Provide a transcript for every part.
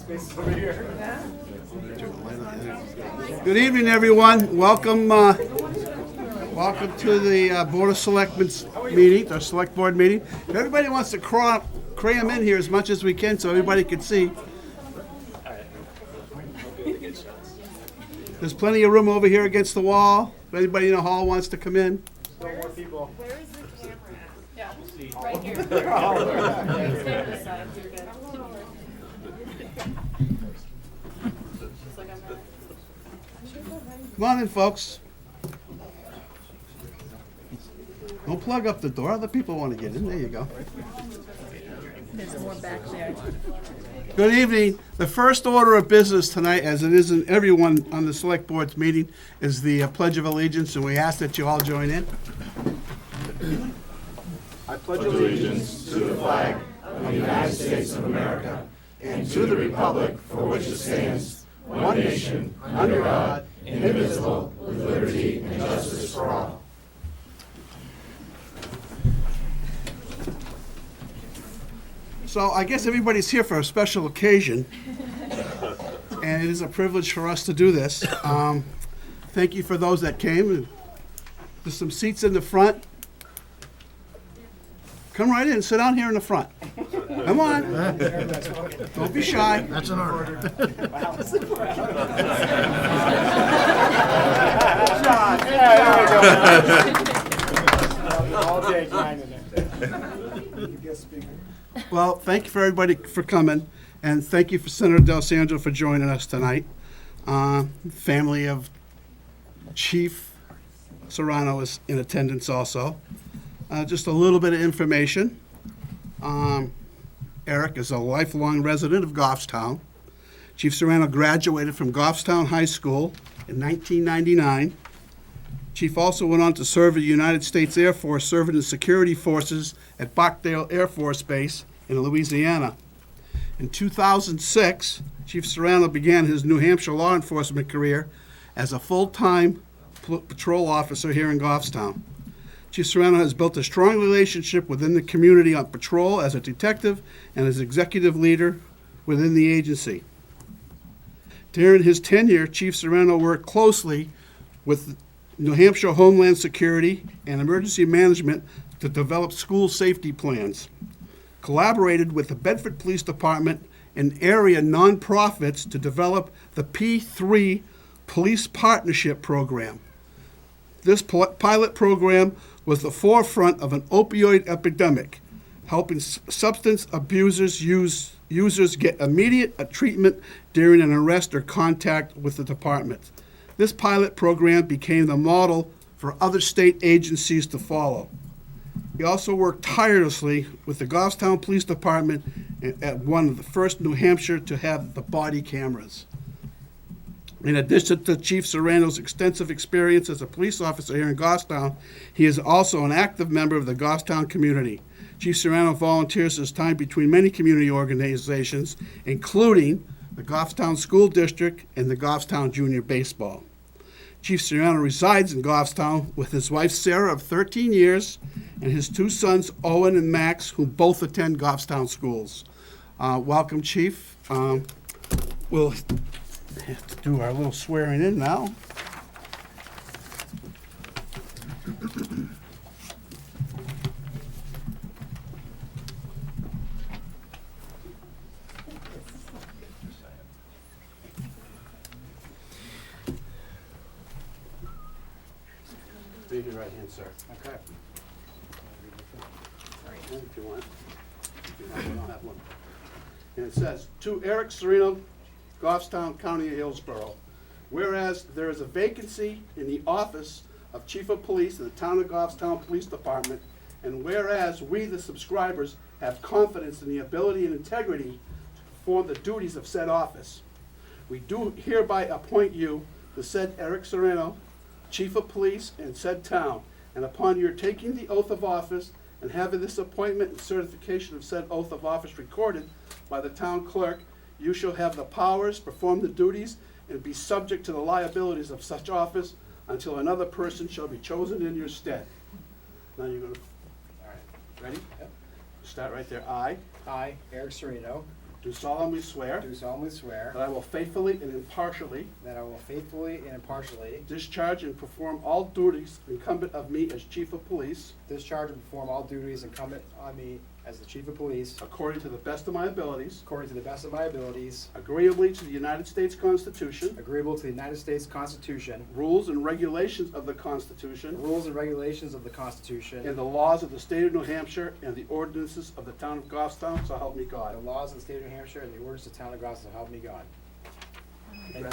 Good evening, everyone. Welcome to the Board of Selectmen's meeting, our Select Board meeting. Everybody wants to cram in here as much as we can so everybody can see. There's plenty of room over here against the wall. If anybody in the hall wants to come in. Where is the camera at? Yeah, right here. Stay on this side, you're good. Just like I'm not. Come on in, folks. Don't plug up the door. Other people want to get in. There you go. There's more back there. Good evening. The first order of business tonight, as it is in everyone on the Select Board's meeting, is the Pledge of Allegiance, and we ask that you all join in. I pledge allegiance to the flag of the United States of America and to the republic for which it stands, one nation, under God, indivisible, with liberty and justice for all. So I guess everybody's here for a special occasion, and it is a privilege for us to do this. Thank you for those that came. There's some seats in the front. Come right in, sit down here in the front. Come on. Don't be shy. That's an order. All day grinding it. Well, thank you for everybody for coming, and thank you for Senator D'Alessandro for joining us tonight. Family of Chief Serrano is in attendance also. Just a little bit of information. Eric is a lifelong resident of Goffstown. Chief Serrano graduated from Goffstown High School in 1999. Chief also went on to serve in the United States Air Force, serving in security forces at Barksdale Air Force Base in Louisiana. In 2006, Chief Serrano began his New Hampshire law enforcement career as a full-time patrol officer here in Goffstown. Chief Serrano has built a strong relationship within the community on patrol as a detective and as executive leader within the agency. During his tenure, Chief Serrano worked closely with New Hampshire Homeland Security and Emergency Management to develop school safety plans, collaborated with the Bedford Police Department and area nonprofits to develop the P3 Police Partnership Program. This pilot program was the forefront of an opioid epidemic, helping substance abusers users get immediate treatment during an arrest or contact with the department. This pilot program became the model for other state agencies to follow. He also worked tirelessly with the Goffstown Police Department at one of the first New Hampshire to have the body cameras. In addition to Chief Serrano's extensive experience as a police officer here in Goffstown, he is also an active member of the Goffstown community. Chief Serrano volunteers his time between many community organizations, including the Goffstown School District and the Goffstown Junior Baseball. Chief Serrano resides in Goffstown with his wife Sarah of 13 years and his two sons Owen and Max, who both attend Goffstown schools. Welcome, Chief. We'll have to do our little swearing in now. Raise your right hand, sir. Okay. If you want. If you have one, I'll have one. And it says, to Eric Serrano, Goffstown, County of Hillsborough. Whereas there is a vacancy in the office of Chief of Police in the Town of Goffstown Police Department, and whereas we, the subscribers, have confidence in the ability and integrity to perform the duties of said office, we do hereby appoint you, the said Eric Serrano, Chief of Police in said town, and upon your taking the oath of office and having this appointment and certification of said oath of office recorded by the town clerk, you shall have the powers, perform the duties, and be subject to the liabilities of such office until another person shall be chosen in your stead. Now you're going to, all right, ready? Yep. Start right there. I I, Eric Serrano, do solemnly swear do solemnly swear that I will faithfully and impartially that I will faithfully and impartially discharge and perform all duties incumbent of me as Chief of Police discharge and perform all duties incumbent on me as the Chief of Police according to the best of my abilities, according to the best of my abilities, agreeably to the United States Constitution, agreeable to the United States Constitution, rules and regulations of the Constitution, rules and regulations of the Constitution, and the laws of the state of New Hampshire and the ordinances of the town of Goffstown, so help me the God. laws of the state of New Hampshire, and the ordinance of the town of Goffstown, so help me God. Now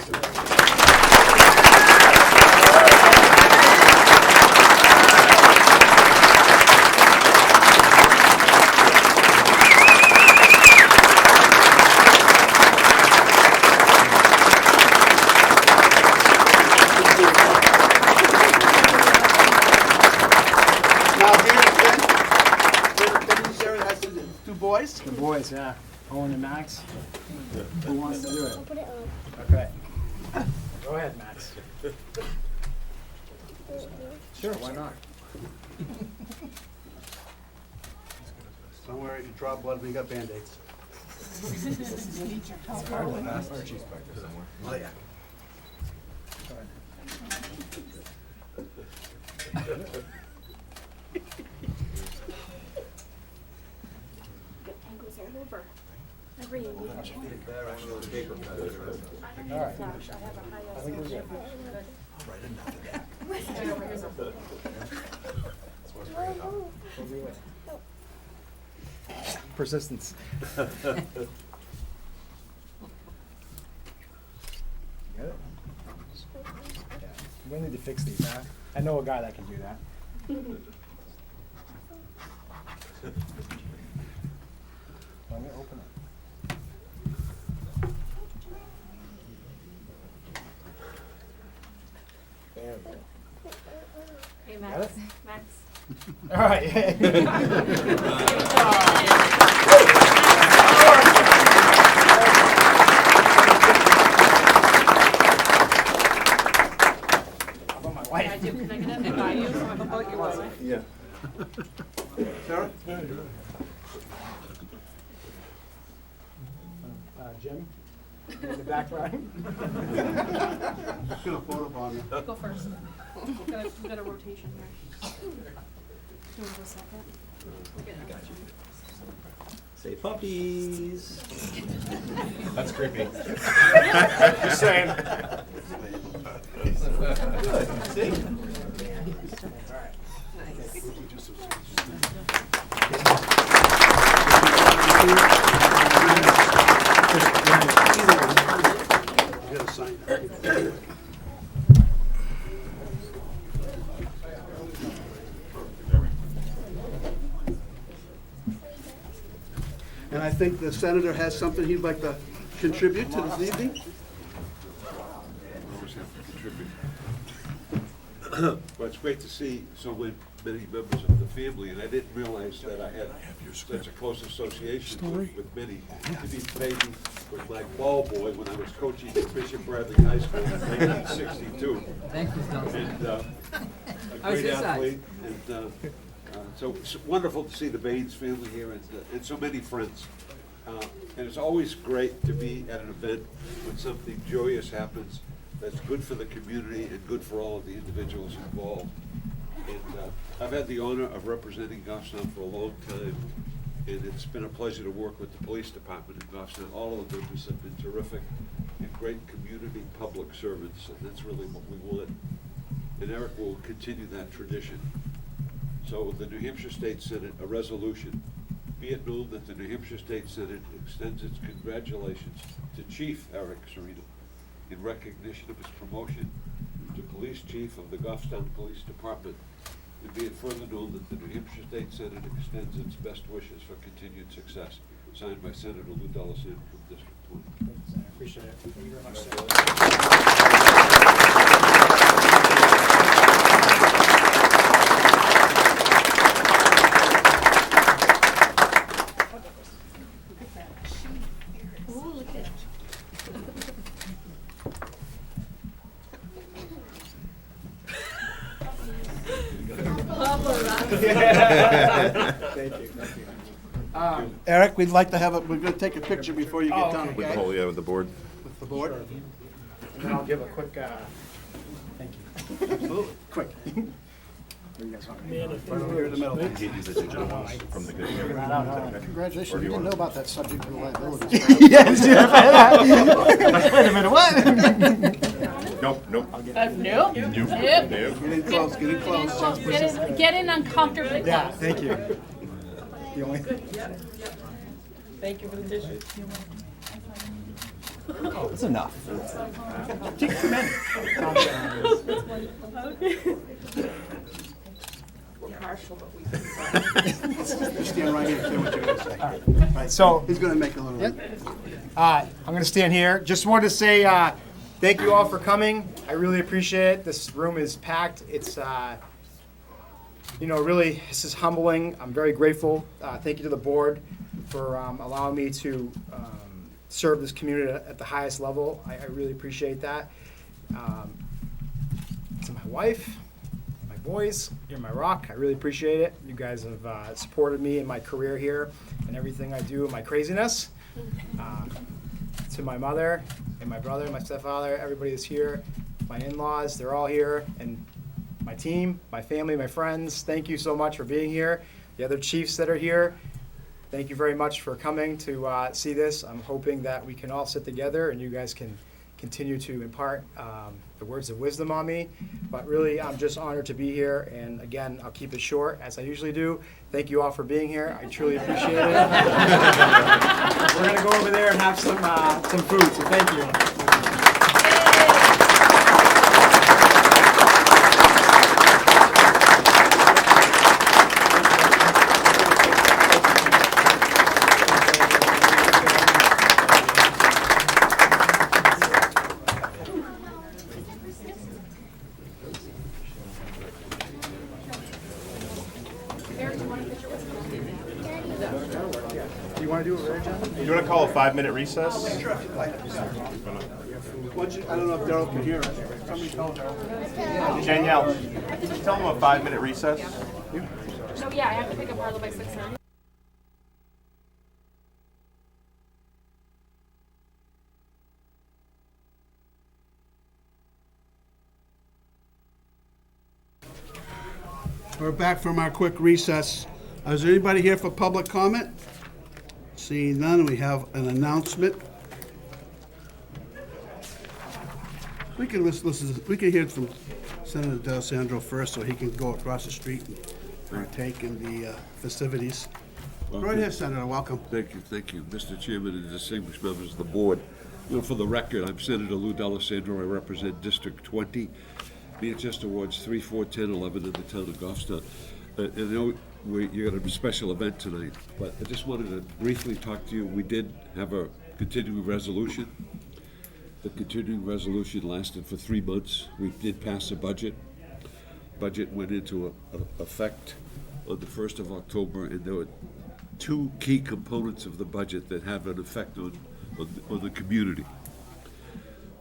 here's Sarah has the two boys. The boys, yeah. Owen and Max. Who wants to do it? Okay. Go ahead, Max. Sure, why not? Don't worry, if you draw blood, we got Band-Aids. Oh, yeah. Go ahead. Ankles all over. Every week. All right. I think we're good. We'll do it. Persistence. Get it? Yeah. We need to fix these, huh? I know a guy that can do that. Let me open it. There we go. Hey, Got Max. it? Max. All right. How about my wife? I do. Can I get up and buy you? How about your wife? Yeah. Sarah? Jim, in the background. Get a photo on you. Go first. We've got a rotation here. Do you want to go second? I got you. Say puppies. That's creepy. Just saying. See? You gotta sign that. And I think the senator has something he'd like to contribute to this evening. Always have to contribute. Well, it's great to see so many members of the family, and I didn't realize that I had such a close association with many. To be maybe with my ball boy when I was coaching at Bishop Bradley High School in 1962. Thank you, Nelson. And a I was great his size. athlete, and so it's wonderful to see the Baines family here and so many friends. And it's always great to be at an event when something joyous happens that's good for the community and good for all of the individuals involved. And I've had the honor of representing Goffstown for a long time, and it's been a pleasure to work with the police department in Goffstown. All of the members have been terrific and great community public servants, and that's really what we want. And Eric will continue that tradition. So the New Hampshire State Senate, a resolution, be it known that the New Hampshire State Senate extends its congratulations to Chief Eric Serino in recognition of his promotion to Police Chief of the Goffstown Police Department. And be it further known that the New Hampshire State Senate extends its best wishes for continued success. Signed by Senator Lou Delasan from District 20. Thanks, I appreciate it. Thank you very much, sir. Ooh, look at it. Thank you, thank you. Eric, we'd like to have we're going to take a picture before you get done, okay. okay? Oh, yeah, with the board. With the board. And then I'll give a quick, thank you. Absolutely. Quick. What do you guys want me to do? Right here in the middle. From the good year. Congratulations, we didn't know about that subject of liability. Yes, wait a minute, what? Nope, nope. Nope. Nope. Get in close, get in close. Get in uncomfortably Yeah, close. thank you. The only. Thank you for the dishes. That's enough. Stand right here, say what you're going to say. So, He's going to make a little. I'm going to stand here. Just wanted to say thank you all for coming. I really appreciate it. This room is packed. It's, really, this is humbling. I'm very grateful. Thank you to the board for allowing me to serve this community at the highest level. I really appreciate that. To my wife, my boys, you're my rock. I really appreciate it. You guys have supported me in my career here and everything I do in my craziness. To my mother and my brother, my stepfather, everybody is here. My in-laws, they're all here. And my team, my family, my friends, thank you so much for being here. The other chiefs that are here, thank you very much for coming to see this. I'm hoping that we can all sit together and you guys can continue to impart the words of wisdom on me. But really, I'm just honored to be here. And again, I'll keep it short, as I usually do. Thank you all for being here. I truly appreciate it. We're going to go over there and have some food, so thank you. Do you want to do it right, John? Do you want to call a 5-minute recess? I don't know if Daryl can hear us. Somebody tell Daryl. Danielle, can you tell them a 5-minute recess? So yeah, I have to pick up Harlow by 6:30. We're back from our quick recess. Is there anybody here for public comment? Seeing none, we have an announcement. We can listen, we can hear it from Senator D'Alessandro first, so he can go across the street and partake in the festivities. Right here, Senator, welcome. Thank you, Mr. Chairman and distinguished members of the board. For the record, I'm Senator Lou D'Alessandro. I represent District 20, Manchester Wards 3, 4, 10, 11 in the town of Goffstown. And I know you're got a special event tonight, but I just wanted to briefly talk to you. We did have a continuing resolution. The continuing resolution lasted for 3 months. We did pass a budget. Budget went into effect on the 1st of October, and there were 2 key components of the budget that have an effect on the community.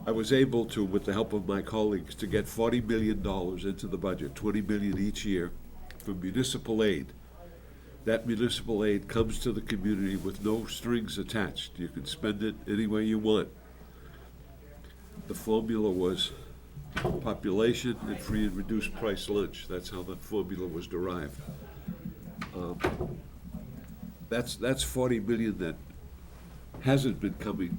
I was able to, with the help of my colleagues, to get $40 million into the budget, $20 million each year, for municipal aid. That municipal aid comes to the community with no strings attached. You can spend it any way you want. The formula was population and free and reduced price lunch. That's how the formula was derived. That's $40 million that hasn't been coming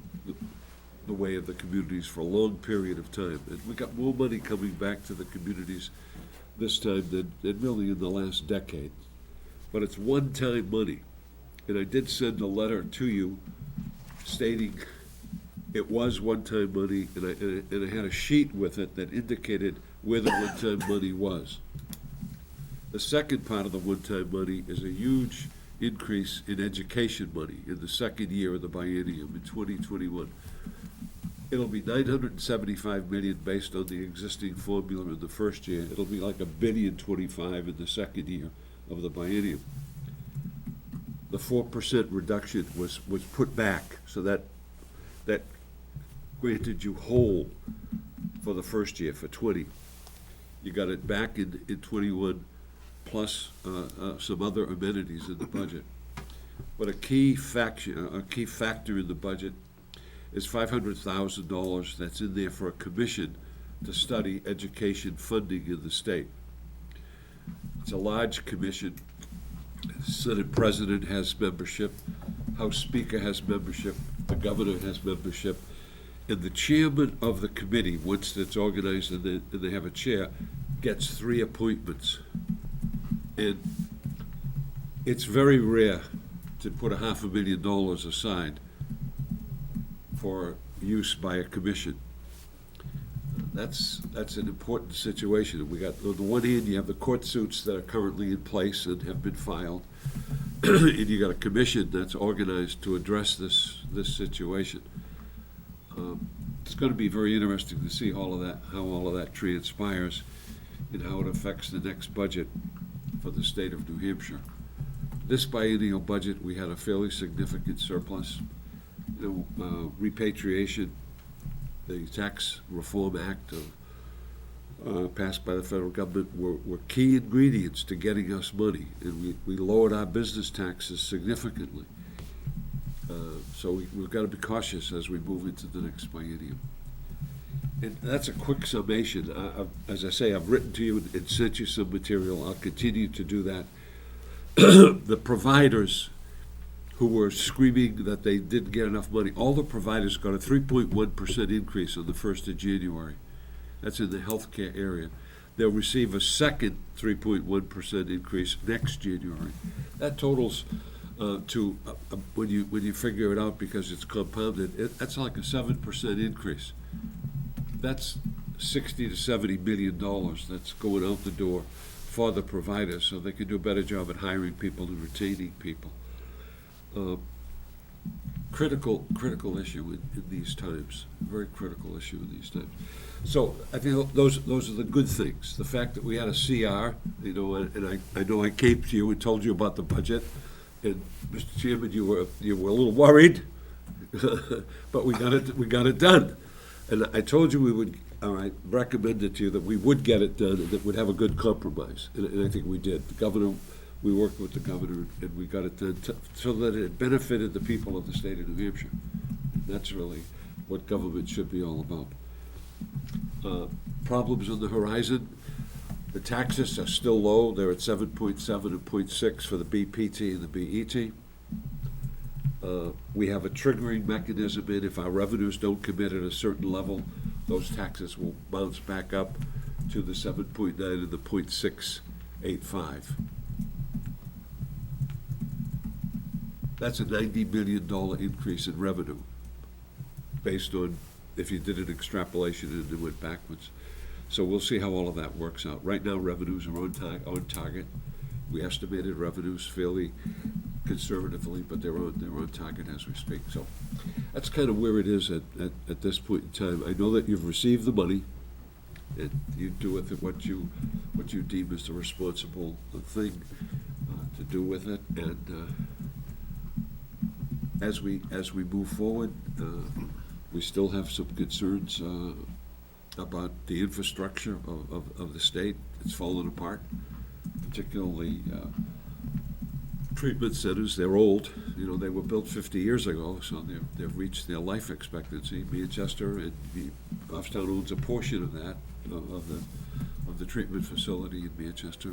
the way of the communities for a long period of time. And we got more money coming back to the communities this time than really in the last decade. But it's one-time money. And I did send a letter to you stating it was one-time money, and I had a sheet with it that indicated where the one-time money was. The second part of the one-time money is a huge increase in education money in the second year of the biennium in 2021. It'll be $975 million based on the existing formula in the first year. It'll be like $1.025 billion in the second year of the biennium. The 4% reduction was put back, so that granted you whole for the first year, for 20. You got it back in 21, plus some other amenities in the budget. But a key factor in the budget is $500,000 that's in there for a commission to study education funding in the state. It's a large commission. Senate President has membership, House Speaker has membership, the Governor has membership, and the chairman of the committee, once it's organized and they have a chair, gets 3 appointments. And it's very rare to put $500,000 aside for use by a commission. That's an important situation. We got, on the one hand, you have the court suits that are currently in place and have been filed, and you got a commission that's organized to address this situation. It's going to be very interesting to see how all of that transpires, and how it affects the next budget for the state of New Hampshire. This biennial budget, we had a fairly significant surplus. Repatriation, the Tax Reform Act passed by the federal government were key ingredients to getting us money, and we lowered our business taxes significantly. So we've got to be cautious as we move into the next biennium. And that's a quick summation. As I say, I've written to you and sent you some material. I'll continue to do that. The providers who were screaming that they didn't get enough money, all the providers got a 3.1% increase on the 1st of January. That's in the healthcare area. They'll receive a second 3.1% increase next January. That totals to, when you figure it out, because it's compounded, that's like a 7% increase. That's $60 to $70 million that's going out the door for the providers, so they can do a better job at hiring people and retaining people. Critical issue in these times. Very critical issue in these times. So I think those are the good things. The fact that we had a CR, and I know I came to you and told you about the budget, and Mr. Chairman, you were a little worried, but we got it done. And I told you we would. Recommended to you that we would get it done and that we'd have a good compromise, and I think we did. The governor, we worked with the governor, and we got it done so that it benefited the people of the state of New Hampshire. That's really what government should be all about. Problems on the horizon. The taxes are still low. They're at 7.7 and 0.6 for the BPT and the BET. We have a triggering mechanism in if our revenues don't commit at a certain level, those taxes will bounce back up to the 7.9 and the 0.685. That's a $90 million increase in revenue, based on if you did an extrapolation and it went backwards. So we'll see how all of that works out. Right now, revenues are on target. We estimated revenues fairly conservatively, but they're on target as we speak. So that's kind of where it is at this point in time. I know that you've received the money, and you do with it what you deem as the responsible thing to do with it. And as we move forward, we still have some concerns about the infrastructure of the state. It's fallen apart, particularly treatment centers. They're old. They were built 50 years ago, so they've reached their life expectancy. Manchester and Goffstown owns a portion of that, of the treatment facility in Manchester.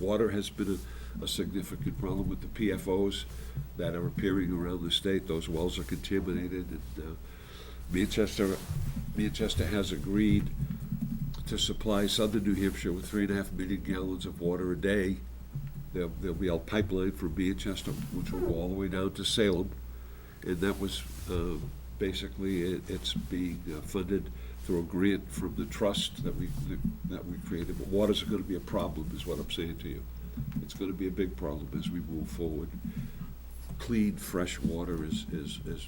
Water has been a significant problem with the PFOs that are appearing around the state. Those wells are contaminated, and Manchester has agreed to supply southern New Hampshire with 3.5 million gallons of water a day. There'll be a pipeline from Manchester, which will go all the way down to Salem, and that was basically it's being funded through a grant from the trust that we created. But water's going to be a problem, is what I'm saying to you. It's going to be a big problem as we move forward. Clean, fresh water is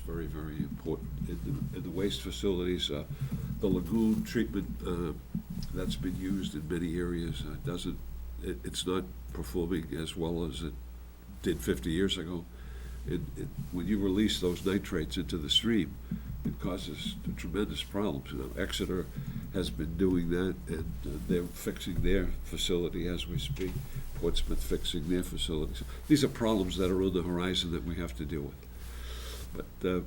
very, very important. In the waste facilities, the lagoon treatment that's been used in many areas it's not performing as well as it did 50 years ago. When you release those nitrates into the stream, it causes tremendous problems. Exeter has been doing that, and they're fixing their facility as we speak. Portsmouth fixing their facilities. These are problems that are on the horizon that we have to deal with. But,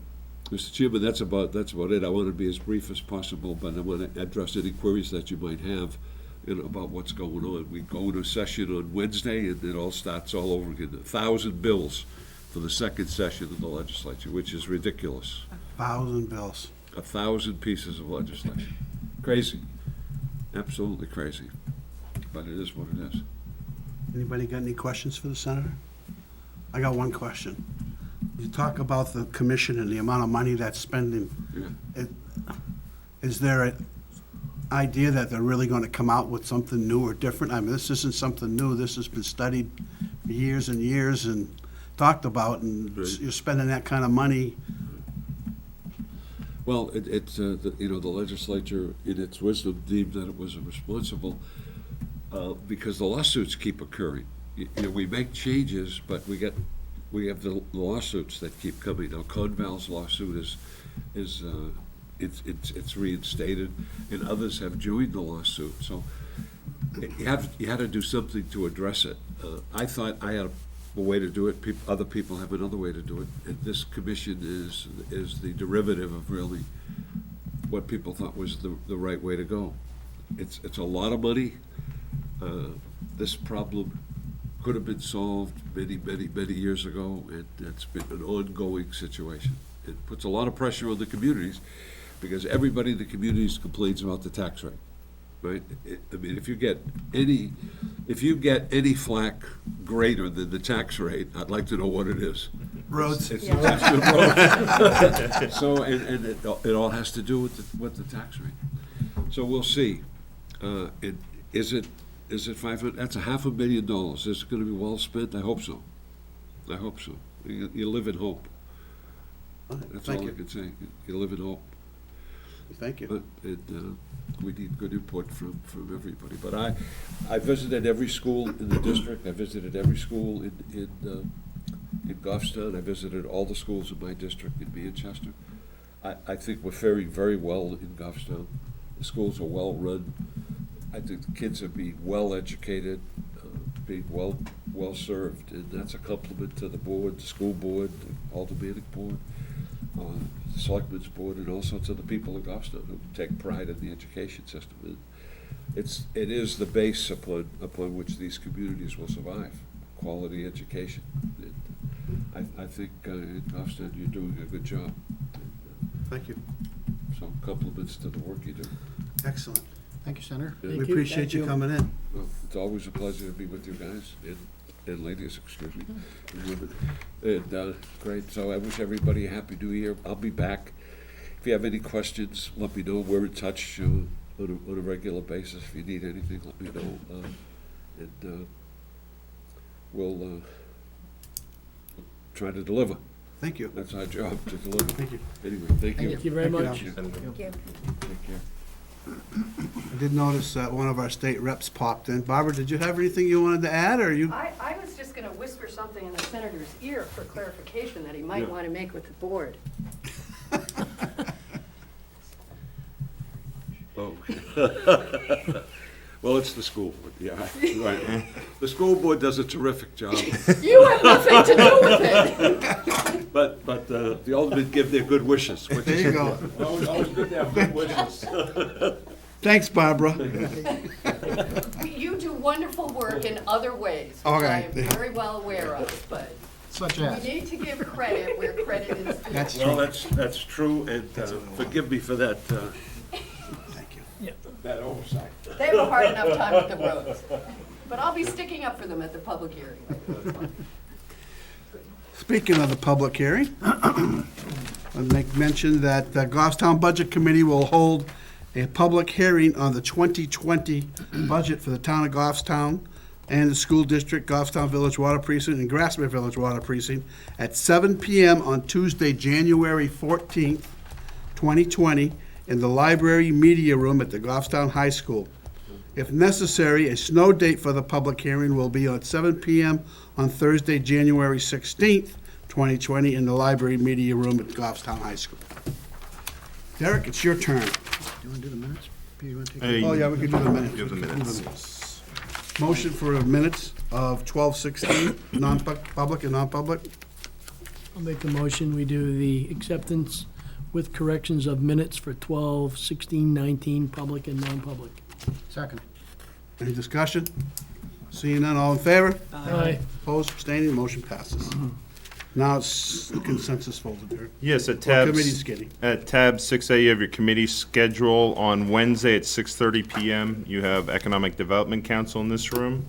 Mr. Chairman, that's about it. I want to be as brief as possible, but I want to address any queries that you might have, about what's going on. We go into session on Wednesday, and it all starts all over again. 1,000 bills for the second session of the legislature, which is ridiculous. 1,000 bills. 1,000 pieces of legislation. Crazy. Absolutely crazy. But it is what it is. Anybody got any questions for the senator? I got one question. You talk about the commission and the amount of money that's spending. Yeah. Is there an idea that they're really going to come out with something new or different? I mean, this isn't something new. This has been studied for years and years and talked about, and Right. you're spending that kind of money. Well, the legislature, in its wisdom, deemed that it was responsible because the lawsuits keep occurring. We make changes, but we have the lawsuits that keep coming. Now, Conval's lawsuit it's reinstated, and others have joined the lawsuit. So you had to do something to address it. I thought I had a way to do it. Other people have another way to do it. And this commission is the derivative of really what people thought was the right way to go. It's a lot of money. This problem could have been solved many, many, many years ago, and it's been an ongoing situation. It puts a lot of pressure on the communities, because everybody in the communities complains about the tax rate, right? I mean, if you get any flack greater than the tax rate, I'd like to know what it is. Roads. It's roads. So, and it all has to do with the tax rate. So we'll see. Is it 500? That's $500,000. Is it going to be well spent? I hope so. I hope so. You live in hope. That's Thank all I you. can say. You live in hope. Thank you. But we need good input from everybody. But I visited every school in the district. I visited every school in Goffstown. I visited all the schools in my district in Manchester. I think we're faring very well in Goffstown. The schools are well run. I think the kids are being well educated, being well served, and that's a compliment to the board, the school board, the Aldermanic board, the selectmen's board, and also to the people of Goffstown who take pride in the education system. And it is the base upon which these communities will survive, quality education. And I think in Goffstown you're doing a good job. Thank you. So compliments to the work you do. Excellent. Thank you, Senator. We appreciate you coming in. Well, it's always a pleasure to be with you guys, and ladies, excuse me, and women. And, great, so I wish everybody a happy new year. I'll be back. If you have any questions, let me know. We're in touch on a regular basis. If you need anything, let me know. And we'll try to deliver. Thank you. That's our job, to deliver. Thank you. Anyway, thank you. Thank you very Thank you, much. Al. Thank you. Take care. I did notice that one of our state reps popped in. Barbara, did you have anything you wanted to add, or you? I was just gonna whisper something in the senator's ear for clarification that he might Yeah. want to make with the board. Oh. Well, it's the school board, yeah, right. The school board does a terrific job, You have nothing to do with it. but the aldermen give their good wishes. Which There is you go. always good to have good wishes. Thanks, Barbara. You do wonderful work in other ways, which Okay. I am very well aware of, but Such we as. need to give credit where credit is due. That's Well, true. that's true, and forgive me for that, Thank you. that oversight. They have a hard enough time with the roads. But I'll be sticking up for them at the public hearing. Speaking of the public hearing, I'll make mention that the Goffstown Budget Committee will hold a public hearing on the 2020 budget for the town of Goffstown and the school district, Goffstown Village Water Precinct and Grassmere Village Water Precinct at 7 p.m. on Tuesday, January 14th, 2020, in the Library Media Room at the Goffstown High School. If necessary, a snow date for the public hearing will be at 7 p.m. on Thursday, January 16th, 2020, in the Library Media Room at Goffstown High School. Derek, it's your turn. Do you want to do the minutes? You want to take Hey, Oh, yeah, we can do the minutes. Do the We can do minutes. Motion for minutes of 12:16, non-public and non-public. I'll make a motion, we do the acceptance with corrections of minutes for 12, 16, 19, public and non-public. Second. Any discussion? Seeing none, all in favor? Aye. Opposed, abstaining, motion passes. Now it's the consensus folder there. Yes, at Or tab, committee skinny. at tab 6A, you have your committee schedule. On Wednesday at 6:30 PM, you have Economic Development Council in this room.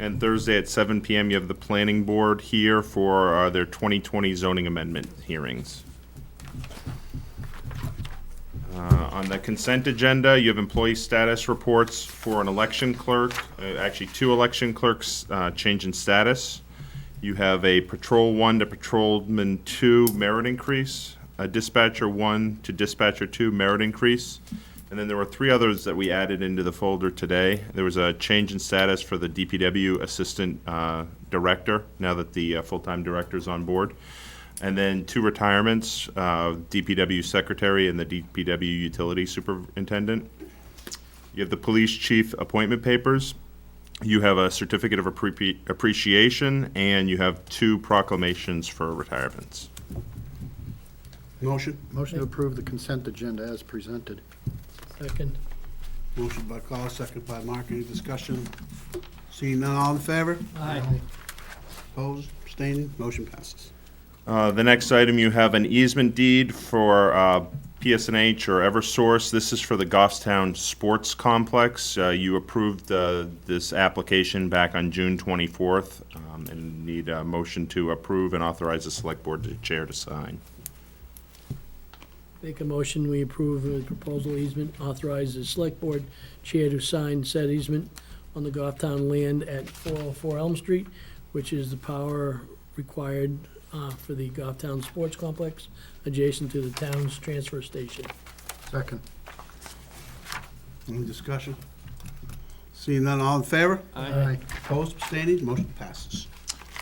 And Thursday at 7 PM, you have the Planning Board here for their 2020 zoning amendment hearings. On the consent agenda, you have employee status reports for an election clerk, actually 2 election clerks change in status. You have a Patrol 1 to Patrolman 2 merit increase, a Dispatcher 1 to Dispatcher 2 merit increase, and then there were 3 others that we added into the folder today. There was a change in status for the DPW Assistant Director, now that the full-time director's on board. And then 2 retirements, DPW Secretary and the DPW Utility Superintendent. You have the Police Chief appointment papers. You have a certificate of appreciation, and you have 2 proclamations for retirements. Motion? Motion to approve the consent agenda as presented. Second. Motion by Carl, second by Mark. Any discussion? Seeing none, all in favor? Aye. Opposed, abstaining, motion passes. The next item, you have an easement deed for PSNH or Eversource. This is for the Goffstown Sports Complex. You approved this application back on June 24th, and need a motion to approve and authorize the Select Board Chair to sign. Make a motion, we approve the proposal easement, authorize the select board chair to sign said easement on the Goffstown land at 404 Elm Street, which is the power required for the Goffstown Sports Complex, adjacent to the town's transfer station. Second. Any discussion? Seeing none, all in favor? Aye. Opposed, abstaining, motion passes.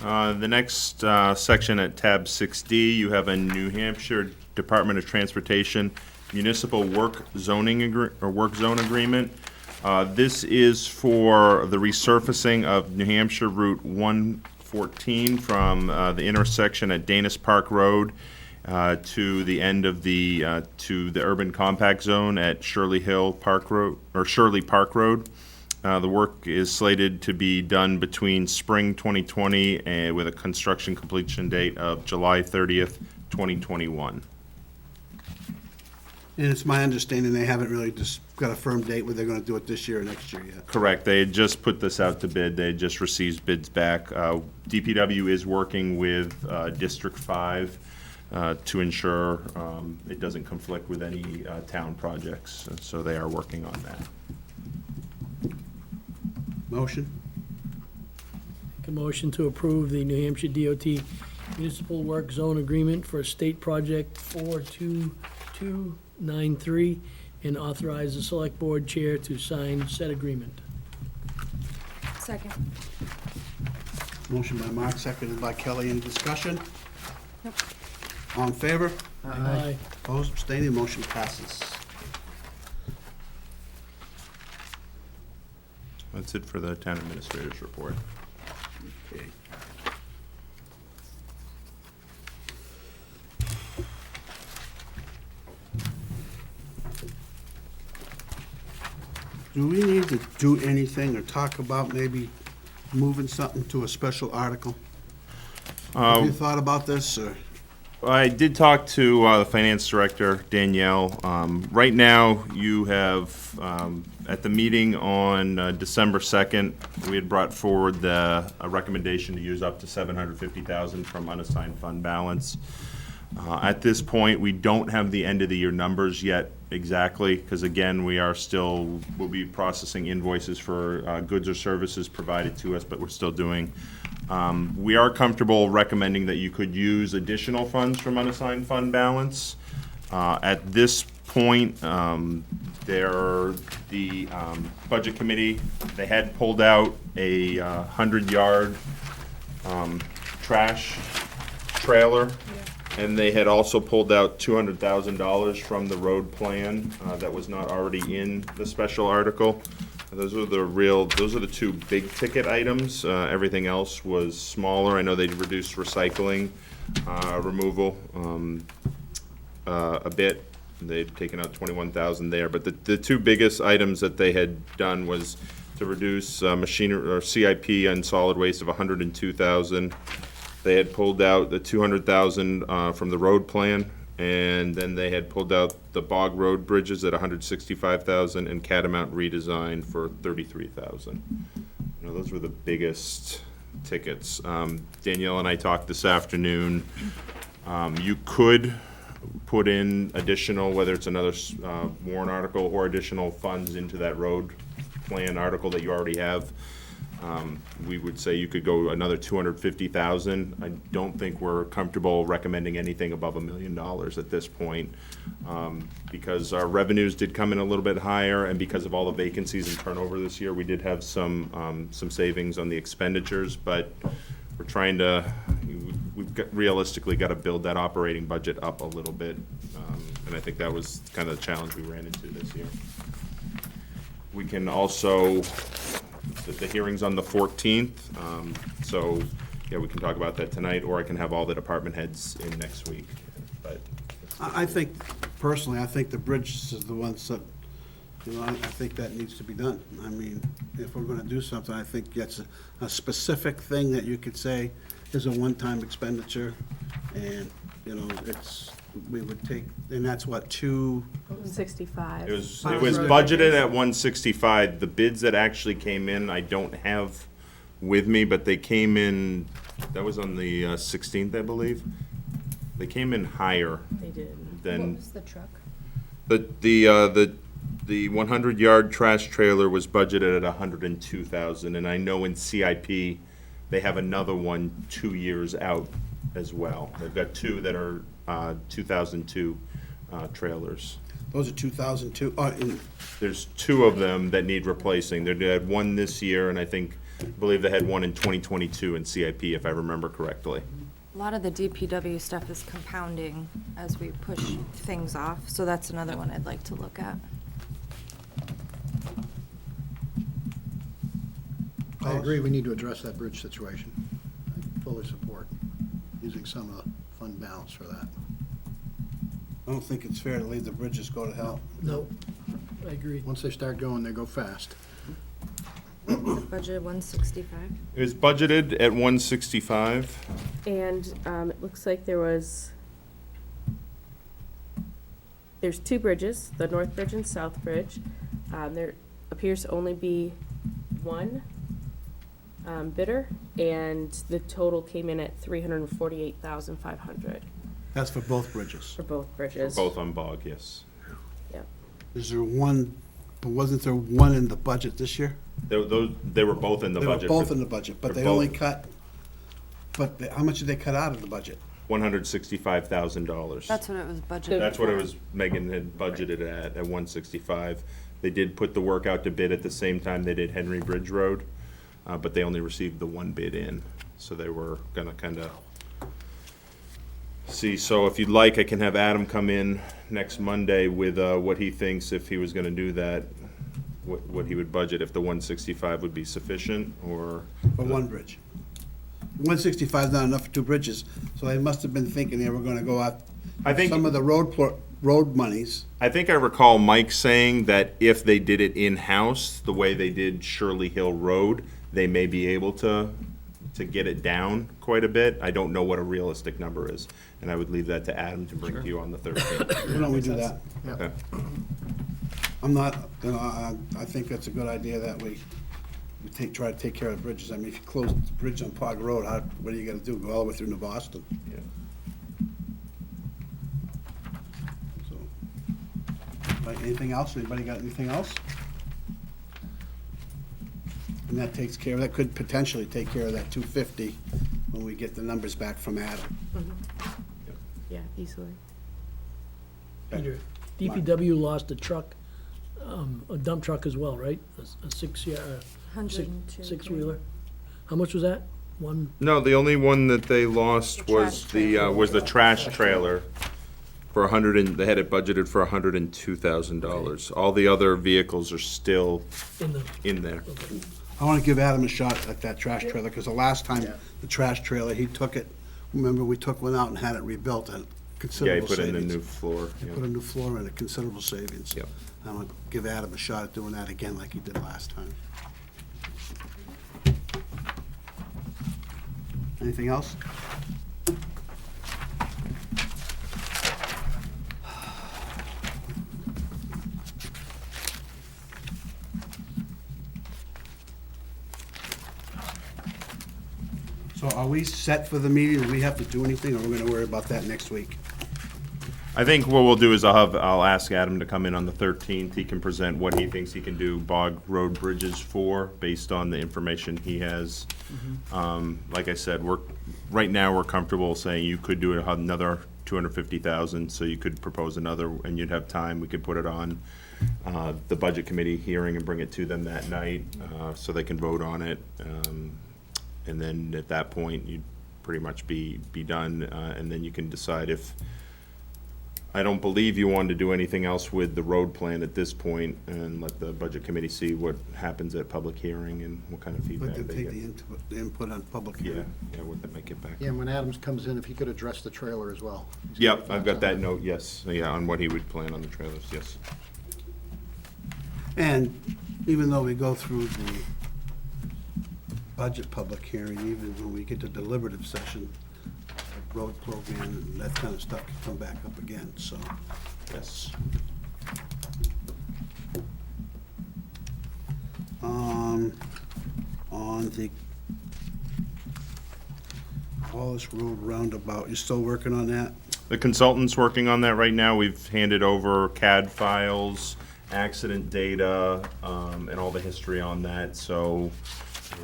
The next section at tab 6D, you have a New Hampshire Department of Transportation Municipal Work Zone Agreement. This is for the resurfacing of New Hampshire Route 114 from the intersection at Danis Park Road to the end of the urban compact zone at Shirley Park Road. The work is slated to be done between spring 2020 and with a construction completion date of July 30th, 2021. And it's my understanding they haven't really just got a firm date where they're gonna do it this year or next year yet. Correct. They had just put this out to bid. They had just received bids back. DPW is working with District 5 to ensure it doesn't conflict with any town projects. So they are working on that. Motion? Make a motion to approve the New Hampshire DOT Municipal Work Zone Agreement for State Project 42293 and authorize the select board chair to sign said agreement. Second. Motion by Mark, seconded by Kelly. Any discussion? All in favor? Aye. Opposed, abstaining, motion passes. That's it for the town administrator's report. Okay. Do we need to do anything or talk about maybe moving something to a special article? Have you thought about this, or? I did talk to the finance director, Danielle. Right now, you have, at the meeting on December 2nd, we had brought forward a recommendation to use up to $750,000 from unassigned fund balance. At this point, we don't have the end of the year numbers yet exactly, because again, we'll be processing invoices for goods or services provided to us, but we're still doing. We are comfortable recommending that you could use additional funds from unassigned fund balance. At this point, the Budget Committee, they had pulled out a 100-yard trash trailer And they had also pulled out $200,000 from the road plan that was not already in the special article. Those are the two big ticket items. Everything else was smaller. I know they reduced recycling removal a bit. They'd taken out 21,000 there, but the two biggest items that they had done was to reduce machinery or CIP on solid waste of 102,000. They had pulled out the 200,000 from the road plan, and then they had pulled out the Bog Road bridges at 165,000 and Catamount redesign for 33,000. You know, those were the biggest tickets. Danielle and I talked this afternoon. You could put in additional, whether it's another warrant article or additional funds into that road plan article that you already have. We would say you could go another 250,000. I don't think we're comfortable recommending anything above $1 million at this point, because our revenues did come in a little bit higher, and because of all the vacancies and turnover this year, we did have some savings on the expenditures, but we're trying to, realistically got to build that operating budget up a little bit, and I think that was kind of the challenge we ran into this year. We can also, the hearing's on the 14th, so, yeah, we can talk about that tonight, or I can have all the department heads in next week, but. I think, personally, I think the bridge is the ones that, you know, I think that needs to be done. I mean, if we're gonna do something, I think it's a specific thing that you could say is a one-time expenditure, and, you know, we would take, and that's what, 65. It was budgeted at 165. The bids that actually came in, I don't have with me, but they came in, that was on the 16th, I believe. They came in higher They did. than. What was the truck? The 100-yard trash trailer was budgeted at 102,000, and I know in CIP, they have another one 2 years out as well. They've got two that are 2002 trailers. those are 2002, There's two of them that need replacing. They had one this year, and I believe they had one in 2022 in CIP, if I remember correctly. A lot of the DPW stuff is compounding as we push things off, so that's another one I'd like to look at. I agree, we need to address that bridge situation. I fully support using some of the fund balance for that. I don't think it's fair to leave the bridges go to hell. No, I agree. Once they start going, they go fast. Budget 165. It was budgeted at 165. And it looks like there's two bridges, the North Bridge and South Bridge. There appears to only be one bidder, and the total came in at $348,500 That's for both bridges. for both bridges. Both on Bog, yes. Yep. Is there one, but wasn't there one in the budget this year? They were both in the They were budget. both in the budget, but they're they only both. cut, how much did they cut out of the budget? $165,000. That's what it was budgeted. That's what it was, Megan had budgeted at 165. They did put the work out to bid at the same time they did Henry Bridge Road, but they only received the one bid in, so they were gonna kinda see. So if you'd like, I can have Adam come in next Monday with what he thinks, if he was gonna do that, what he would budget, if the 165 would be sufficient, or. For one bridge. 165 is not enough for two bridges, so they must have been thinking they were gonna go out, I think. some of the road monies. I think I recall Mike saying that if they did it in-house, the way they did Shirley Hill Road, they may be able to get it down quite a bit. I don't know what a realistic number is, and I would leave that to Adam to bring to you on the 13th. Why don't we do that? Okay. I'm not, you know, I think that's a good idea that we try to take care of the bridges. I mean, if you close the bridge on Pog Road, what are you gonna do? Go all the way through to Boston? Yeah. So, anything else? Anybody got anything else? And that takes care of, that could potentially take care of that 250 when we get the numbers back from Adam. Yeah, easily. Peter, DPW lost a truck, a dump truck as well, right? A six-wheeler. 102. Six-wheeler. How much was that? one, No, the only one that they lost The was trash the trash trailer for they had it budgeted for $102,000. All the other vehicles are still in the, in there. I want to give Adam a shot at that trash trailer, because the last time, the trash trailer, he took it, remember, we took one out and had it rebuilt at Yeah, he considerable put in savings. a new floor. yeah. Put a new floor in at considerable savings. Yep. I want to give Adam a shot at doing that again like he did last time. Anything else? So are we set for the meeting? Do we have to do anything, or are we going to worry about that next week? I think what we'll do is I'll ask Adam to come in on the 13th. He can present what he thinks he can do Bog Road bridges for, based on the information he has. Like I said, right now, we're comfortable saying you could do another 250,000, so you could propose another, and you'd have time. We could put it on the Budget Committee hearing and bring it to them that night, so they can vote on it. And then at that point, you'd pretty much be done, and then you can decide if, I don't believe you wanted to do anything else with the road plan at this point, and let the Budget Committee see what happens at public hearing and what kind of Let feedback them they take get. the input on public Yeah, hearing. yeah, what they might get back. Yeah, and when Adams comes in, if he could address the trailer as well. Yep, I've got that note, yes, yeah, on what he would plan on the trailers, yes. And even though we go through the budget public hearing, even when we get to deliberative session, the road program and that kind of stuff can come back up again, so. Yes. On the Wallace Road roundabout, you still working on that? The consultant's working on that right now. We've handed over CAD files, accident data, and all the history on that. So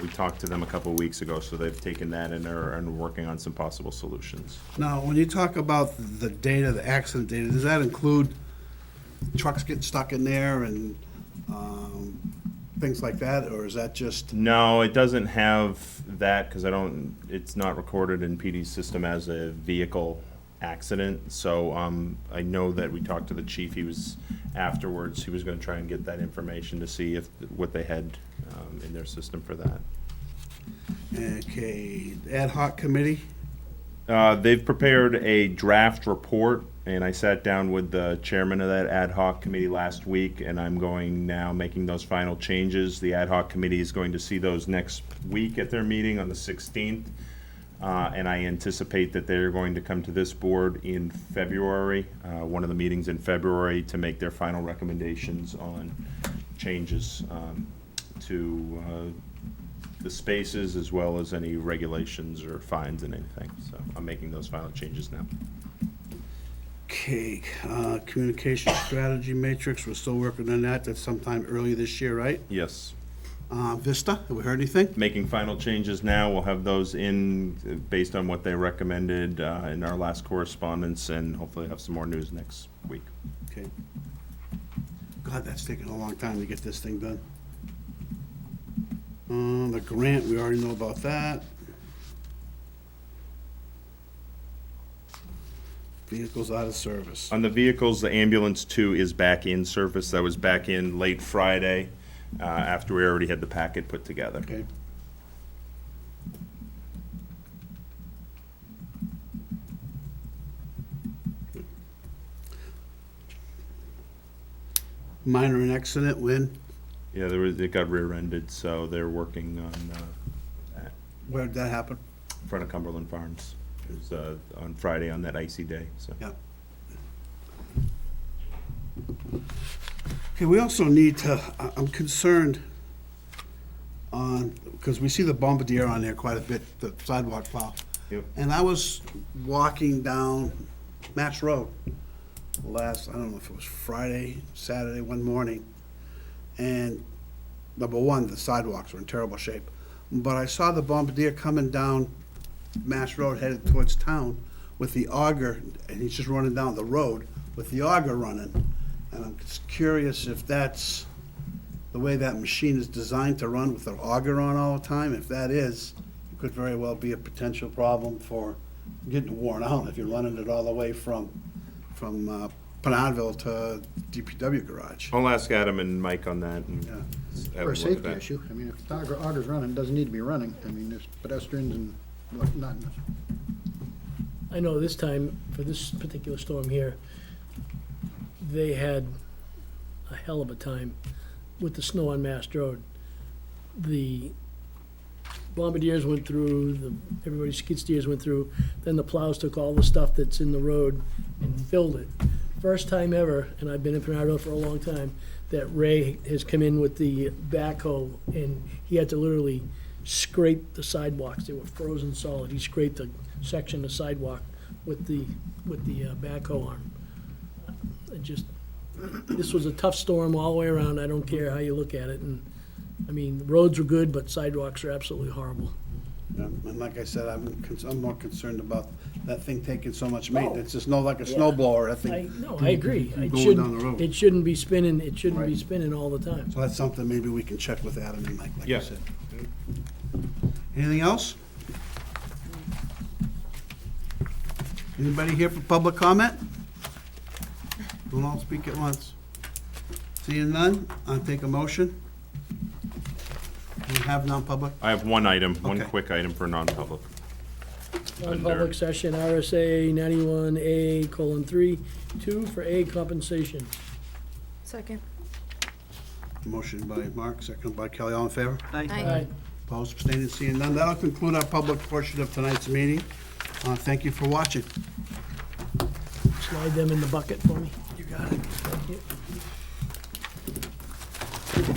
we talked to them a couple of weeks ago, so they've taken that and are working on some possible solutions. Now, when you talk about the data, the accident data, does that include trucks getting stuck in there and things like that, or is that just? No, it doesn't have that, because it's not recorded in PD's system as a vehicle accident. So I know that we talked to the chief, he was gonna try and get that information to see what they had in their system for that. Okay, ad hoc committee? They've prepared a draft report, and I sat down with the chairman of that ad hoc committee last week, and I'm making those final changes. The ad hoc committee is going to see those next week at their meeting on the 16th. And I anticipate that they're going to come to this board in February, one of the meetings in February, to make their final recommendations on changes to the spaces, as well as any regulations or fines and anything. So I'm making those final changes now. Okay, communication strategy matrix, we're still working on that. That's sometime early this year, right? Yes. Vista, have we heard anything? Making final changes now. We'll have those in based on what they recommended in our last correspondence, and hopefully have some more news next week. Okay. God, that's taking a long time to get this thing done. The grant, we already know about that. Vehicles out of service. On the vehicles, the ambulance 2 is back in service. That was back in late Friday, after we already had the packet put together. Okay. Minor accident, when? Yeah, it got rear-ended, so they're working on that Where did that happen? in front of Cumberland Farms. It was on Friday on that icy day, so. Yeah. Okay, we also need to, I'm concerned on, because we see the Bombardier on there quite a bit, the sidewalk plow. Yep. And I was walking down Mass Road I don't know if it was Friday, Saturday, one morning, and number one, the sidewalks were in terrible shape. But I saw the Bombardier coming down Mass Road headed towards town with the auger, and he's just running down the road with the auger running. And I'm just curious if that's the way that machine is designed to run with the auger on all the time. If that is, you could very well be a potential problem for getting worn out if you're running it all the way from Penardville to DPW garage. I'll ask Adam and Mike on that and Yeah. have For a a look at safety that. issue, I mean, if the auger's running, it doesn't need to be running. I mean, there's pedestrians and whatnot. I know this time, for this particular storm here, they had a hell of a time with the snow on Mast Road. The bombardiers went through, everybody's skid steers went through, then the plows took all the stuff that's in the road and filled it. First time ever, and I've been in Penardville for a long time, that Ray has come in with the backhoe, and he had to literally scrape the sidewalks. They were frozen solid. He scraped a section of sidewalk with the backhoe arm. It just, this was a tough storm all the way around. I don't care how you look at it, and, I mean, the roads were good, but sidewalks are absolutely horrible. Yeah, and like I said, I'm more concerned about that thing taking so much maintenance. It's no like a snow blower, that thing. I agree. Going It down the shouldn't, road. it shouldn't be spinning, it shouldn't be Right. spinning all the time. So that's something maybe we can check with Adam and Mike, like Yeah. I said. Anything else? Anybody here for public comment? Don't all speak at once. Seeing none, I'll take a motion. We have non-public? I have one item, one Okay. quick item for non-public. Non-public session, RSA 91A:3, 2 for A, compensation. Second. Motion by Mark, second by Kelly, all in favor? Aye. Opposed, abstaining, seeing none. That'll conclude our public portion of tonight's meeting. Thank you for watching. Slide them in the bucket for me. You got it. Thank you.